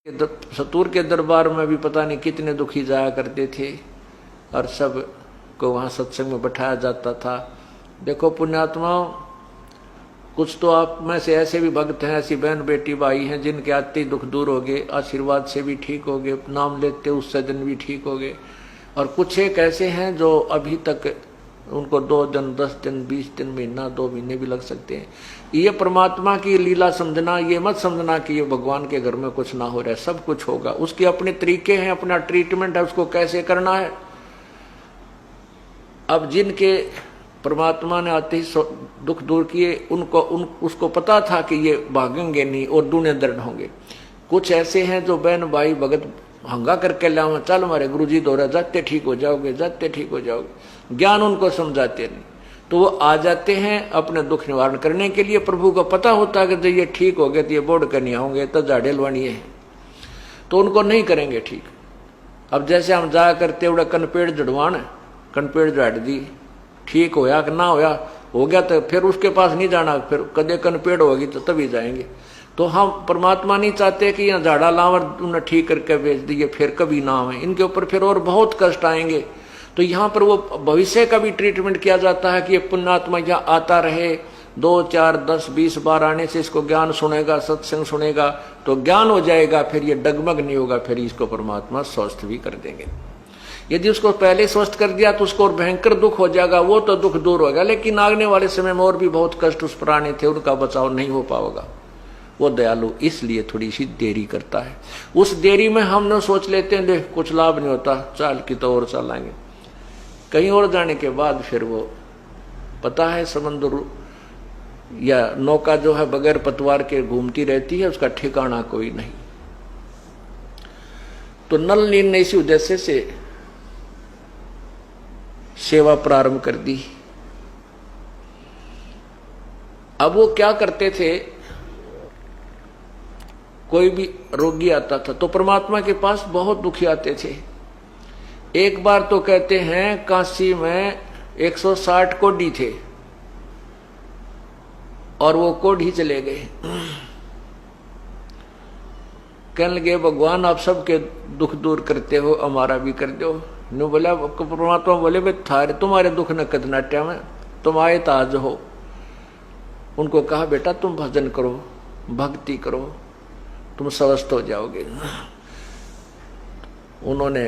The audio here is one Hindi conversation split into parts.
सतूर के दरबार में भी पता नहीं कितने दुखी जाया करते थे और सब को वहाँ सत्संग में बैठाया जाता था। देखो पुण्यात्माओं, कुछ तो आप में से ऐसे भी भक्त हैं, ऐसी बहन बेटी भाई हैं जिनके आते ही दुख दूर हो गए, आशीर्वाद से भी ठीक हो गए, नाम लेते उससे दिन भी ठीक हो गए। और कुछ एक ऐसे हैं जो अभी तक उनको 2 दिन 10 दिन 20 दिन महीना 2 महीने भी लग सकते हैं। ये परमात्मा की लीला समझना, ये मत समझना कि ये भगवान के घर में कुछ ना हो रहा है, सब कुछ होगा। उसके अपने तरीके हैं, अपना ट्रीटमेंट है, उसको कैसे करना है। अब जिनके परमात्मा ने आते ही दुख दूर किए, उसको पता था कि ये भागेंगे नहीं और दूने दर्द होंगे। कुछ ऐसे हैं जो बहन भाई भगत हंगा करके लाओ, चल हमारे गुरुजी दौरा, जाते ठीक हो जाओगे, जाते ठीक हो जाओगे, ज्ञान उनको समझाते नहीं, तो वो आ जाते हैं अपने दुख निवारण करने के लिए। प्रभु को पता होता है कि जब ये ठीक हो गए तो ये बोर्ड करनी होंगे, तो झाड़े लवानी है, तो उनको नहीं करेंगे ठीक। अब जैसे हम जाया करते उड़ा कनपेड़ जड़वान, कनपेड़ झाड़ दी, ठीक होया कि ना होया, हो गया तो फिर उसके पास नहीं जाना, फिर कदे कनपेड़ होगी तो तभी जाएंगे। तो हम परमात्मा नहीं चाहते कि यहाँ झाड़ा लावर उन्हें ठीक करके बेच दिए, फिर कभी ना आए इनके ऊपर, फिर और बहुत कष्ट आएंगे। तो यहाँ पर वो भविष्य का भी ट्रीटमेंट किया जाता है कि ये पुण्यात्मा यहाँ आता रहे, 2 4 10 20 बार आने से इसको ज्ञान सुनेगा, सत्संग सुनेगा तो ज्ञान हो जाएगा, फिर ये डगमग नहीं होगा, फिर इसको परमात्मा स्वस्थ भी कर देंगे। यदि उसको पहले स्वस्थ कर दिया तो उसको और भयंकर दुख हो जाएगा, वो तो दुख दूर होगा, लेकिन आगने वाले समय में और भी बहुत कष्ट उस प्राणी थे, उनका बचाव नहीं हो पाएगा। वो दयालु इसलिए थोड़ी सी देरी करता है। उस देरी में हम न सोच लेते हैं देख कुछ लाभ नहीं होता, चाल की तो और चलाएंगे, कहीं और जाने के बाद फिर वो पता है समुद्र या नौका जो है बगैर पतवार के घूमती रहती है, उसका ठिकाना कोई नहीं। तो नल नील ने इसी उद्देश्य से सेवा प्रारंभ कर दी। अब वो क्या करते थे, कोई भी रोगी आता था तो परमात्मा के पास बहुत दुखी आते थे। एक बार तो कहते हैं काशी में 160 कोढ़ी थे और वो कोढ़ी चले गए। कहने लगे भगवान आप सबके दुख दूर करते हो, हमारा भी कर दो। नु बोला परमात्मा बोले भाई थारे तुम्हारे दुख न कद नाट्या में, तुम आए ताज हो। उनको कहा बेटा तुम भजन करो, भक्ति करो, तुम स्वस्थ हो जाओगे। उन्होंने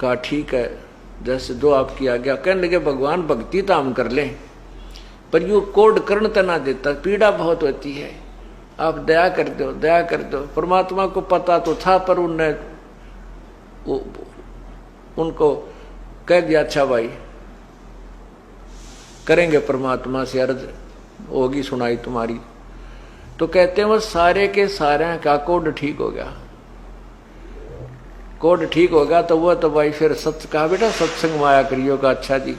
कहा ठीक है, जैसे जो आपकी आज्ञा। कहने लगे भगवान भक्ति तो हम कर लें, पर यूं कोड कर्ण तना देता, पीड़ा बहुत होती है, आप दया कर दो, दया कर दो। परमात्मा को पता तो था, पर उनने उनको कह दिया अच्छा भाई करेंगे, परमात्मा से अर्ज होगी सुनाई तुम्हारी। तो कहते हैं वो सारे के सारे का कोड ठीक हो गया, कोड ठीक हो गया। तो वो तो भाई फिर सत्य कहा बेटा सत्संग में आया करियो का। अच्छा जी।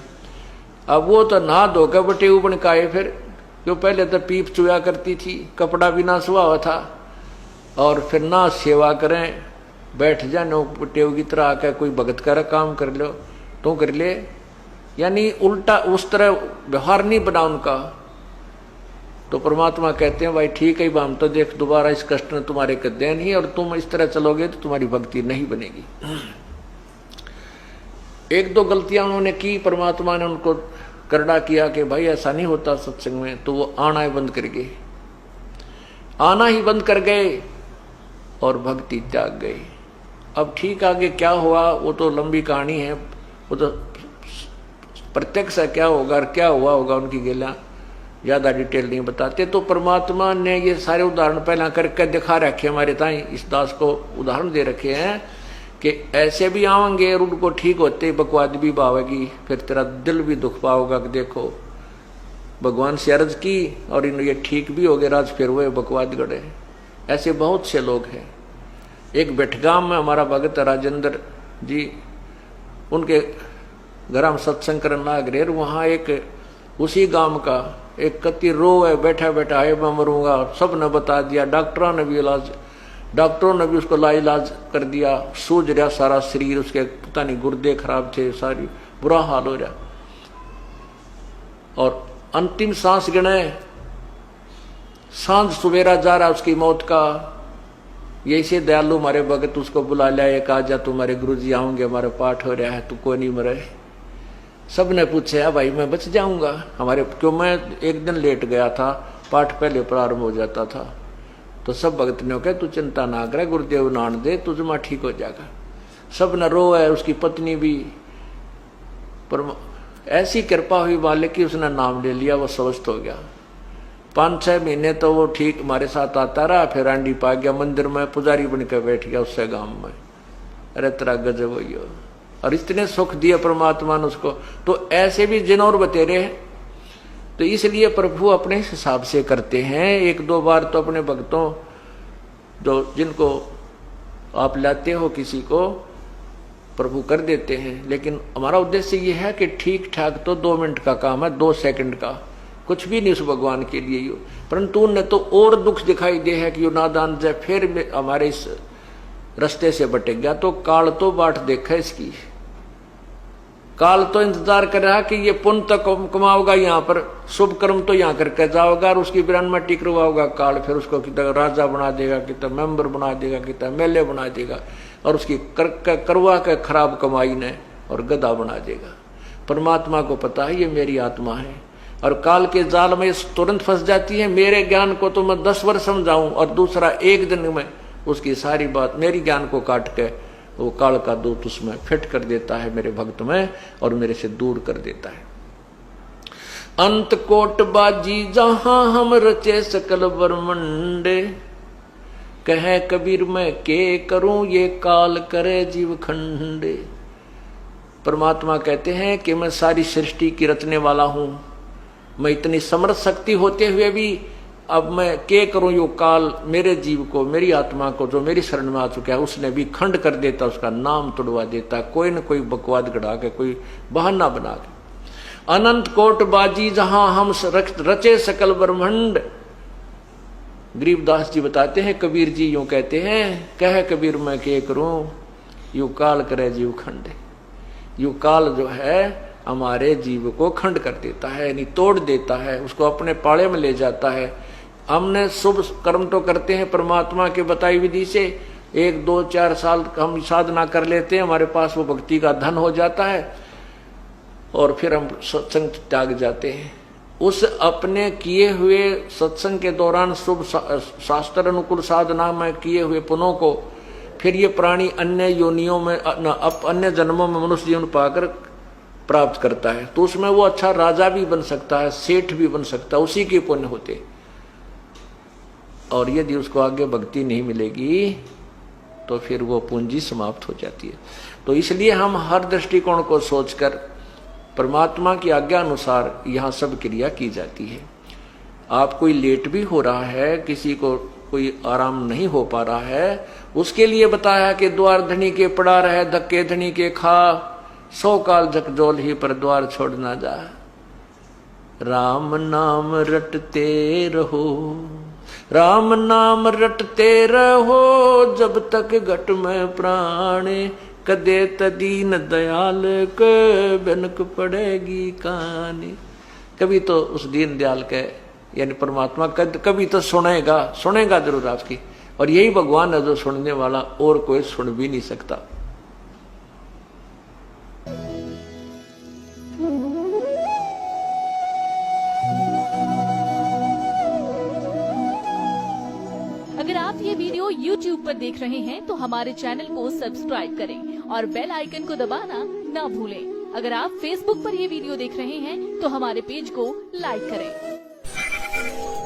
अब वो तो नहा धोकर बटे ऊपर काए, फिर जो पहले तो पीप चुया करती थी, कपड़ा भी ना सुहा हुआ था, और फिर ना सेवा करें, बैठ जानो टेव की तरह आकर कोई भगत का काम कर लो तो कर ले, यानी उल्टा उस तरह व्यवहार नहीं बना उनका। तो परमात्मा कहते हैं भाई ठीक है, हम तो देख दोबारा इस कष्ट ने तुम्हारे कदे नहीं, और तुम इस तरह चलोगे तो तुम्हारी भक्ति नहीं बनेगी। 1-2 गलतियां उन्होंने की, परमात्मा ने उनको करड़ा किया कि भाई ऐसा नहीं होता सत्संग में, तो वो आना ही बंद कर गए, आना ही बंद कर गए और भक्ति त्याग गई। अब ठीक आगे क्या हुआ वो तो लंबी कहानी है, वो तो प्रत्यक्ष है क्या होगा और क्या हुआ होगा उनकी गेला ज्यादा डिटेल नहीं बताते। तो परमात्मा ने ये सारे उदाहरण पहला करके दिखा रखे, हमारे ताई इस दास को उदाहरण दे रखे हैं कि ऐसे भी आवेंगे और उनको ठीक होते बकवाद भी पावेगी, फिर तेरा दिल भी दुख पाओगा कि देखो भगवान से अर्ज की और इन ये ठीक भी हो गए, राज फिर वो बकवाद गढ़े। ऐसे बहुत से लोग हैं। एक बेटगाम में हमारा भगत राजेंद्र जी, उनके घर हम सत्संग करना गए, वहाँ एक उसी गांव का एक कति रो है, बैठा बैठा है मैं मरूंगा, सब ने बता दिया, डॉक्टरों ने भी इलाज, डॉक्टरों ने भी उसको लाइलाज कर दिया, सूझ रहा सारा शरीर, उसके पता नहीं गुर्दे खराब थे, सारी बुरा हाल हो रहा। और अंतिम सांस गिने, सांझ सवेरा जा रहा उसकी मौत का, ये ऐसे दयालु हमारे भगत उसको बुला लिया, एक आजा तुम्हारे गुरुजी आऊंगे, हमारे पाठ हो रहा है, तू कोई नहीं मरे। सब ने पूछा भाई मैं बच जाऊंगा हमारे, क्यों मैं एक दिन लेट गया था, पाठ पहले प्रारंभ हो जाता था। तो सब भगत ने कहा तू चिंता ना करे, गुरुदेव नान दे तुझमा ठीक हो जाएगा। सब न रो है, उसकी पत्नी भी, पर ऐसी कृपा हुई मालिक की उसने नाम ले लिया, वो स्वस्थ हो गया। 5-6 महीने तो वो ठीक हमारे साथ आता रहा, फिर आंडी पा गया, मंदिर में पुजारी बनकर बैठ गया उससे गांव में। अरे तेरा गजब हुई हो, और इतने सुख दिए परमात्मा ने उसको। तो ऐसे भी जिन और बतेरे हैं, तो इसलिए प्रभु अपने हिसाब से करते हैं। 1-2 बार तो अपने भक्तों जो जिनको आप लाते हो किसी को प्रभु कर देते हैं, लेकिन हमारा उद्देश्य ये है कि ठीक ठाक तो 2 मिनट का काम है, 2 सेकंड का कुछ भी नहीं उस भगवान के लिए यो। परंतु उन्हें तो और दुख दिखाई दे है कि यो नादान जय फिर हमारे इस रास्ते से भटक गया। तो काल तो बाट देखा इसकी, काल तो इंतजार कर रहा कि ये पुण्य तो कमाओगा यहाँ पर, शुभ कर्म तो यहाँ करके जाओगा, और उसकी बिरान में टिकरवाओगा काल, फिर उसको कितना राजा बना देगा, कितना मेंबर बना देगा, कितना एमएलए बना देगा, और उसकी करवा के खराब कमाई ने और गधा बना देगा। परमात्मा को पता है ये मेरी आत्मा है, और काल के जाल में तुरंत फंस जाती है। मेरे ज्ञान को तो मैं 10 वर्ष समझाऊं, और दूसरा 1 दिन में उसकी सारी बात मेरी ज्ञान को काट के वो काल का दूत उसमें फिट कर देता है मेरे भक्त में, और मेरे से दूर कर देता है। अंत कोट बाजी जहां हम रचे सकल ब्रह्मंडे, कहे कबीर मैं के करूं ये काल करे जीव खंडे। परमात्मा कहते हैं कि मैं सारी सृष्टि की रचने वाला हूं, मैं इतनी समर्थ शक्ति होते हुए भी अब मैं के करूं यो काल मेरे जीव को, मेरी आत्मा को, जो मेरी शरण में आ चुका है, उसने भी खंड कर देता, उसका नाम तुड़वा देता, कोई न कोई बकवाद गढ़ा के, कोई बहाना बना के। अनंत कोट बाजी जहां हम रचे सकल ब्रह्मंड। गरीबदास जी बताते हैं, कबीर जी यूं कहते हैं, कह कबीर मैं के करूं यू काल करे जीव खंड। यू काल जो है हमारे जीव को खंड कर देता है, यानी तोड़ देता है, उसको अपने पाले में ले जाता है। हमने शुभ कर्म तो करते हैं परमात्मा के बताई विधि से, 1, 2, 4 साल हम साधना कर लेते हैं, हमारे पास वो भक्ति का धन हो जाता है, और फिर हम सत्संग त्याग जाते हैं। उस अपने किए हुए सत्संग के दौरान शुभ शास्त्र अनुकूल साधना में किए हुए पुण्यों को फिर ये प्राणी अन्य योनियों में, अन्य जन्मों में मनुष्य जीवन पाकर प्राप्त करता है। तो उसमें वो अच्छा राजा भी बन सकता है, सेठ भी बन सकता है, उसी के पुण्य होते। और यदि उसको आगे भक्ति नहीं मिलेगी तो फिर वो पूंजी समाप्त हो जाती है। तो इसलिए हम हर दृष्टिकोण को सोचकर परमात्मा की आज्ञा अनुसार यहाँ सब क्रिया की जाती है। आप कोई लेट भी हो रहा है, किसी को कोई आराम नहीं हो पा रहा है, उसके लिए बताया कि द्वार धनी के पड़ा रहे, धक्के धनी के खा, 100 काल झकझोल ही पर द्वार छोड़ ना जा। राम नाम रटते रहो, राम नाम रटते रहो, जब तक घट में प्राणे, कदे तदीन दयाल के बनक पड़ेगी कहानी। कभी तो उस दीन दयाल के यानी परमात्मा कभी तो सुनेगा जरूर आपकी, और यही भगवान है जो सुनने वाला, और कोई सुन भी नहीं सकता। अगर आप ये वीडियो YouTube पर देख रहे हैं तो हमारे चैनल को सब्सक्राइब करें और बेल आइकन को दबाना ना भूलें। अगर आप Facebook पर ये वीडियो देख रहे हैं तो हमारे पेज को लाइक करें।